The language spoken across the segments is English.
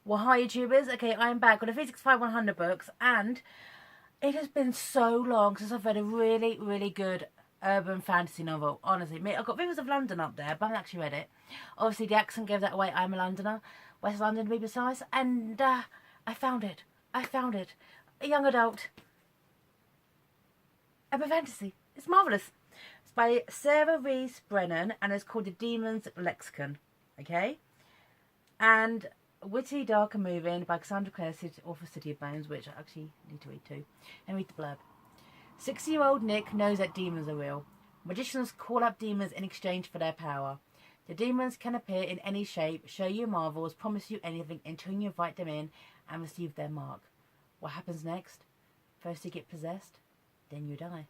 Well, hi YouTubers. Okay, I'm back with the 365 100 books, and it has been so long since I've read a really, really good urban fantasy novel. Honestly, I've got Rivers of London up there, but I haven't actually read it. Obviously, the accent gave that away. I'm a Londoner, West London to be precise, and I found it. I found it. A young adult urban fantasy. It's marvelous. It's by Sarah Rees Brennan, and it's called The Demon's Lexicon. Okay, and witty, dark and moving by Cassandra Clare, author City of Bones, which I actually need to read too. And read the blurb. 60-year-old Nick knows that demons are real. Magicians call up demons in exchange for their power. The demons can appear in any shape, show you marvels, promise you anything until you invite them in and receive their mark. What happens next? First you get possessed, then you die.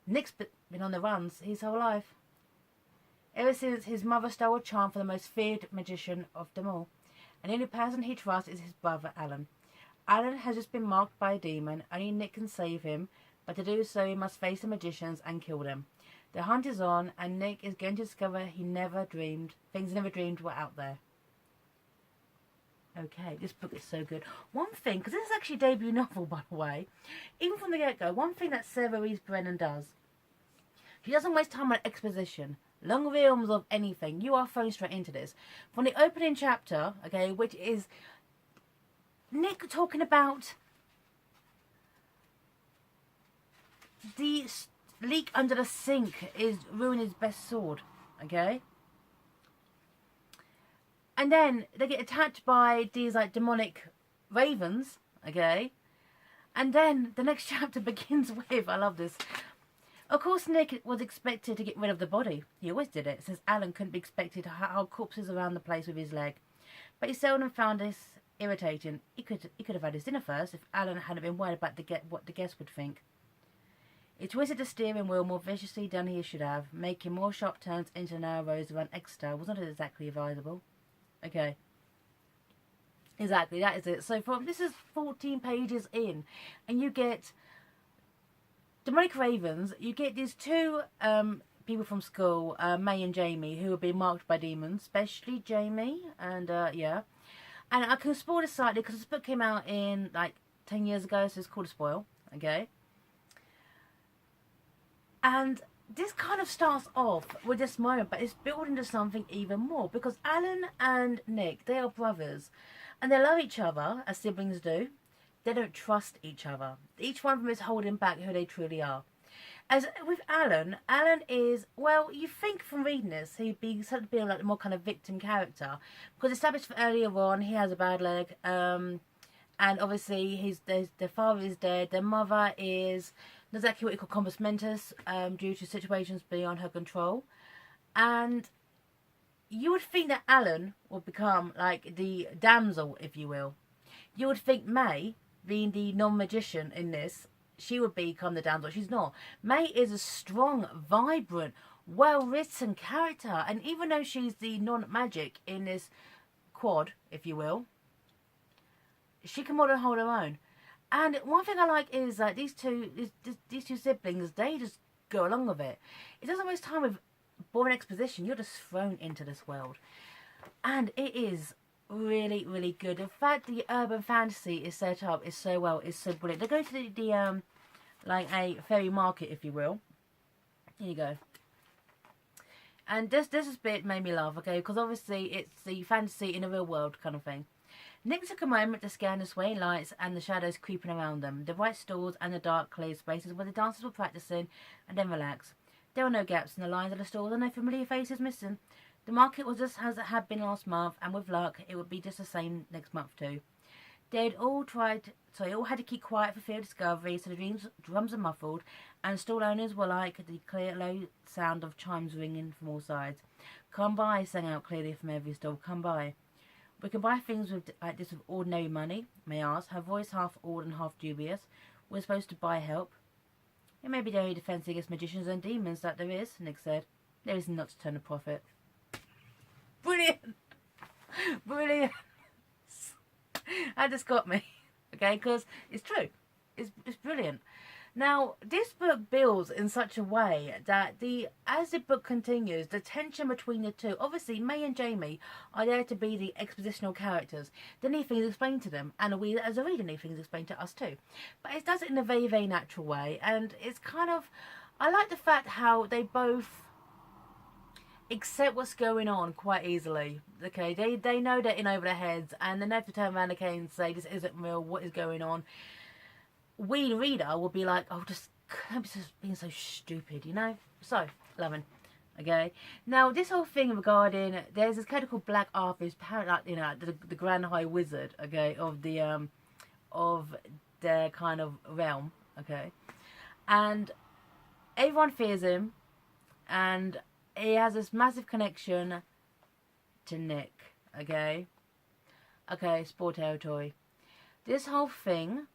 Nick's been on the runs his whole life, ever since his mother stole a charm from the most feared magician of them all. And the only person he trusts is his brother Alan. Alan has just been marked by a demon. Only Nick can save him, but to do so he must face the magicians and kill them. The hunt is on, and Nick is going to discover things he never dreamed were out there. Okay, this book is so good. One thing, because this is actually a debut novel, by the way, even from the get-go, one thing that Sarah Rees Brennan does, she doesn't waste time on exposition. Long reels of anything, you are thrown straight into this. From the opening chapter, okay, which is Nick talking about the leak under the sink is ruining his best sword, okay? And then they get attacked by these like demonic ravens, okay? And then the next chapter begins with, I love this. Of course, Nick was expected to get rid of the body. He always did it, since Alan couldn't be expected to hold corpses around the place with his leg. But he seldom found this irritating. He could have had his dinner first if Alan hadn't been worried about what the guests would think. He twisted the steering wheel more viciously than he should have, making more sharp turns into narrow roads around Exeter was not exactly advisable. Okay. Exactly, that is it. So this is 14 pages in, and you get demonic ravens. You get these two people from school, May and Jamie, who have been marked by demons, especially Jamie, and yeah. And I can spoil this slightly because this book came out in like 10 years ago, so it's called a spoil, okay? And this kind of starts off with this moment, but it's built into something even more, because Alan and Nick, they are brothers, and they love each other, as siblings do. They don't trust each other. Each one of them is holding back who they truly are. As with Alan is, well, you think from reading this, he'd be sort of being like a more kind of victim character, because established earlier on, he has a bad leg, and obviously their father is dead, their mother is not exactly what you call compos mentis, due to situations beyond her control, and you would think that Alan would become like the damsel, if you will. You would think May, being the non-magician in this, she would become the damsel. She's not. May is a strong, vibrant, well-written character, and even though she's the non-magic in this quad, if you will, she can more than hold her own. And one thing I like is that these two siblings, they just go along with it. It doesn't waste time with boring exposition. You're just thrown into this world, and it is really, really good. In fact, the urban fantasy is set up is so well, it's so brilliant. They go to the like a fairy market, if you will. Here you go. And this bit made me laugh, okay, because obviously it's the fantasy in a real world kind of thing. Nick took a moment to scan the swaying lights and the shadows creeping around them, the bright stalls and the dark clear spaces where the dancers were practicing, and then relax. There were no gaps in the lines of the stalls and no familiar faces missing. The market was just as it had been last month, and with luck, it would be just the same next month too. They all had to keep quiet for fear of discovery, so the drums are muffled, and stall owners were like the clear, low sound of chimes ringing from all sides. "Come buy," sang out clearly from every stall. "Come buy. We can buy things like this with ordinary money," May asked, her voice half awed and half dubious. "We're supposed to buy help." "It may be the only defence against magicians and demons that there is," Nick said. "There is not to turn a profit." Brilliant! Brilliant! That just got me, okay, because it's true. It's brilliant. Now, this book builds in such a way that as the book continues, the tension between the two, obviously May and Jamie are there to be the expositional characters. They need things explained to them, and we as a reader need things explained to us too. But it does it in a very, very natural way, and it's kind of, I like the fact how they both accept what's going on quite easily. Okay, they know they're in over their heads, and they never have to turn around again and say, this isn't real, what is going on? We, the reader, will be like, oh, just being so stupid, you know? So, loving. Okay? Now, this whole thing regarding, there's this character called Black Arthur, who's apparently, like, you know, the Grand High Wizard, okay, of their kind of realm, okay? And everyone fears him, and he has this massive connection to Nick, okay? Okay, spoil territory. This whole thing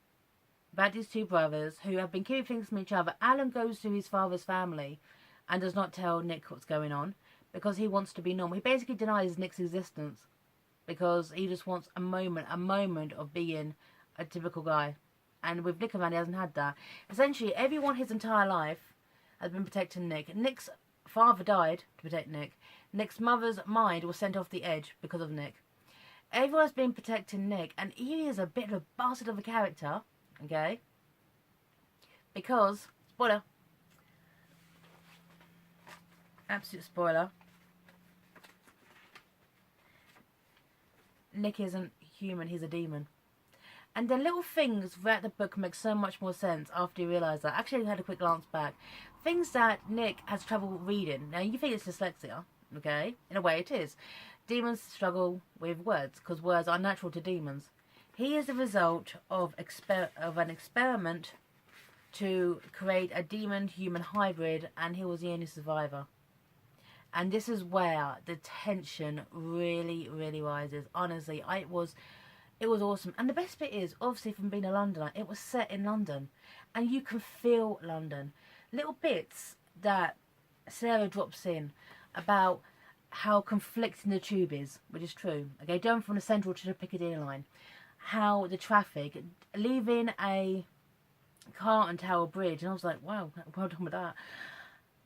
about these two brothers who have been keeping things from each other. Alan goes to his father's family and does not tell Nick what's going on because he wants to be normal. He basically denies Nick's existence because he just wants a moment of being a typical guy. And with Nick around, he hasn't had that. Essentially, everyone his entire life has been protecting Nick. Nick's father died to protect Nick. Nick's mother's mind was sent off the edge because of Nick. Everyone's been protecting Nick, and he is a bit of a bastard of a character. Okay? Because, spoiler. Absolute spoiler. Nick isn't human, he's a demon. And the little things throughout the book make so much more sense after you realise that. Actually, I had a quick glance back. Things that Nick has trouble reading. Now, you think it's dyslexia, okay? In a way, it is. Demons struggle with words, because words are natural to demons. He is the result of an experiment to create a demon-human hybrid, and he was the only survivor. And this is where the tension really, really rises. Honestly, it was awesome. And the best bit is, obviously from being a Londoner, it was set in London. And you can feel London. Little bits that Sarah drops in about how conflicting the tube is, which is true. Okay, going from the Central to the Piccadilly line. How the traffic, leaving a car on Tower Bridge, and I was like, wow, well done with that.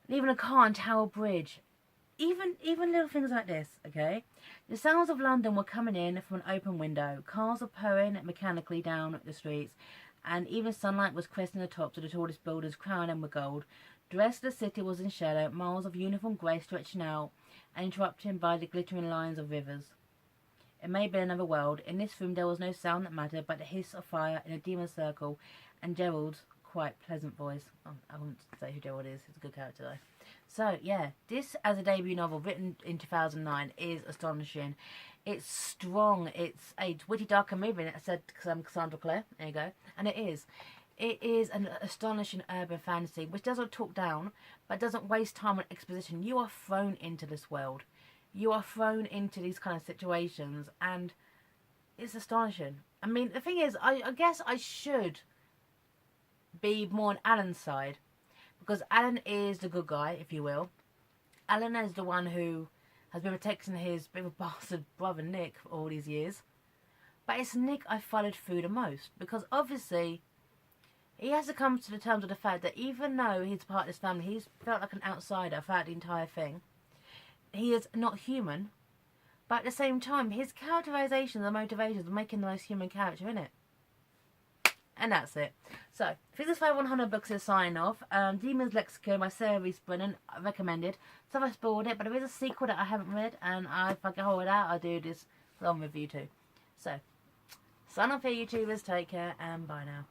Leaving a car on Tower Bridge, even little things like this, okay? The sounds of London were coming in from an open window. Cars were purring mechanically down the streets, and even sunlight was cresting the tops of the tallest buildings, crowning them with gold. The rest of the city was in shadow, miles of uniform grey stretching out, and interrupted by the glittering lines of rivers. It may be another world. In this room there was no sound that mattered but the hiss of fire in a demon circle and Gerald's quite pleasant voice. Oh, I won't say who Gerald is. He's a good character though. So, yeah. This, as a debut novel written in 2009, is astonishing. It's strong. It's a witty, dark and moving. It said Cassandra Clare. There you go. And it is. It is an astonishing urban fantasy which doesn't talk down but doesn't waste time on exposition. You are thrown into this world. You are thrown into these kind of situations, and it's astonishing. I mean, the thing is, I guess I should be more on Alan's side, because Alan is the good guy, if you will. Alan is the one who has been protecting his bit of a bastard brother Nick for all these years. But it's Nick I followed through the most, because obviously he has to come to the terms with the fact that even though he's part of this family, he's felt like an outsider throughout the entire thing. He is not human, but at the same time, his characterizations and motivations are making the most human character in it. And that's it. So, Figures 5100 books is sign off. Demons Lexicon by Sarah Rees Brennan, recommended. So I spoiled it, but there is a sequel that I haven't read, and if I can hold it out, I'll do this long review too. So, sign off here, YouTubers. Take care, and bye now.